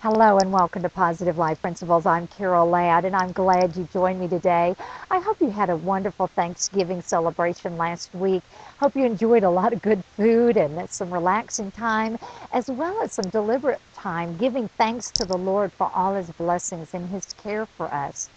Hello and welcome to Positive Life Principles. I'm Carol Ladd and I'm glad you joined me today. I hope you had a wonderful Thanksgiving celebration last week. Hope you enjoyed a lot of good food and some relaxing time, as well as some deliberate time giving thanks to the Lord for all His blessings and His care for us.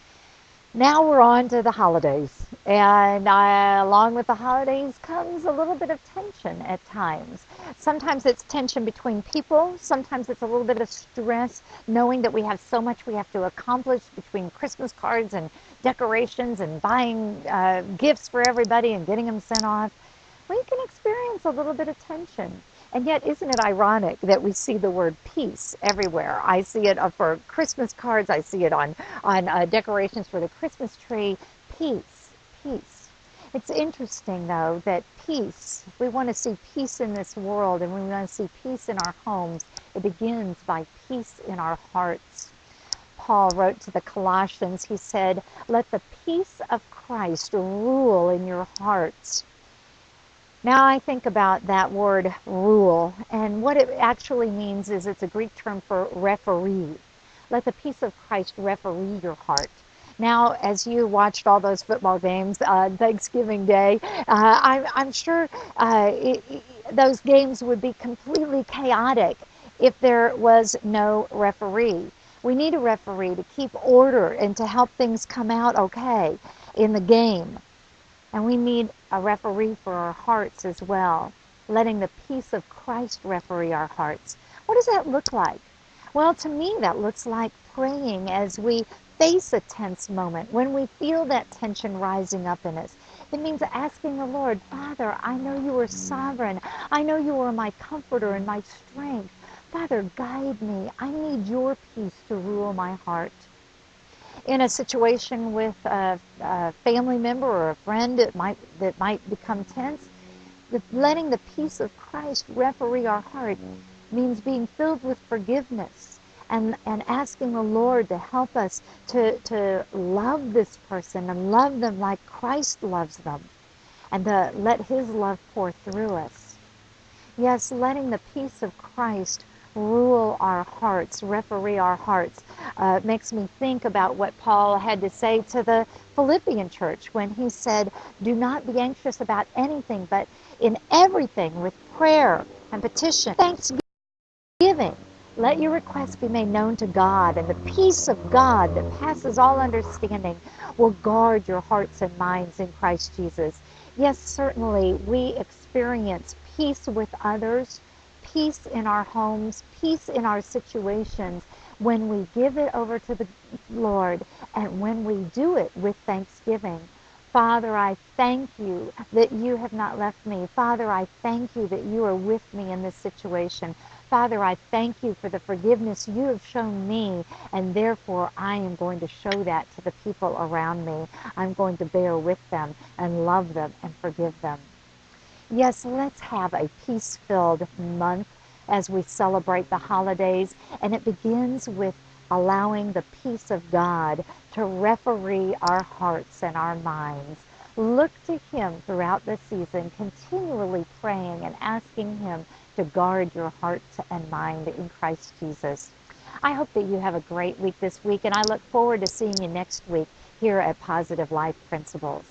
Now we're on to the holidays, and along with the holidays comes a little bit of tension at times. Sometimes it's tension between people, sometimes it's a little bit of stress knowing that we have so much we have to accomplish between Christmas cards and decorations and buying gifts for everybody and getting them sent off. We can experience a little bit of tension. And yet, isn't it ironic that we see the word peace everywhere? I see it for Christmas cards. I see it on decorations for the Christmas tree. Peace, peace. It's interesting, though, that peace, if we want to see peace in this world and we want to see peace in our homes, it begins by peace in our hearts. Paul wrote to the Colossians, he said, "Let the peace of Christ rule in your hearts." Now I think about that word rule, and what it actually means is it's a Greek term for referee. Let the peace of Christ referee your heart. Now, as you watched all those football games on Thanksgiving Day, I'm sure those games would be completely chaotic if there was no referee. We need a referee to keep order and to help things come out okay in the game. And we need a referee for our hearts as well, letting the peace of Christ referee our hearts. What does that look like? Well, to me, that looks like praying as we face a tense moment, when we feel that tension rising up in us. It means asking the Lord, Father, I know you are sovereign. I know you are my comforter and my strength. Father, guide me. I need your peace to rule my heart. In a situation with a family member or a friend that might become tense, letting the peace of Christ referee our heart means being filled with forgiveness and asking the Lord to help us to love this person and love them like Christ loves them, and to let His love pour through us. Yes, letting the peace of Christ rule our hearts, referee our hearts, makes me think about what Paul had to say to the Philippian church when he said, "Do not be anxious about anything, but in everything with prayer and petition, thanksgiving, let your requests be made known to God, and the peace of God that passes all understanding will guard your hearts and minds in Christ Jesus." Yes, certainly we experience peace with others, peace in our homes, peace in our situations when we give it over to the Lord and when we do it with thanksgiving. Father, I thank you that you have not left me. Father, I thank you that you are with me in this situation. Father, I thank you for the forgiveness you have shown me, and therefore I am going to show that to the people around me. I'm going to bear with them and love them and forgive them. Yes, let's have a peace-filled month as we celebrate the holidays, and it begins with allowing the peace of God to referee our hearts and our minds. Look to Him throughout the season, continually praying and asking Him to guard your heart and mind in Christ Jesus. I hope that you have a great week this week, and I look forward to seeing you next week here at Positive Life Principles.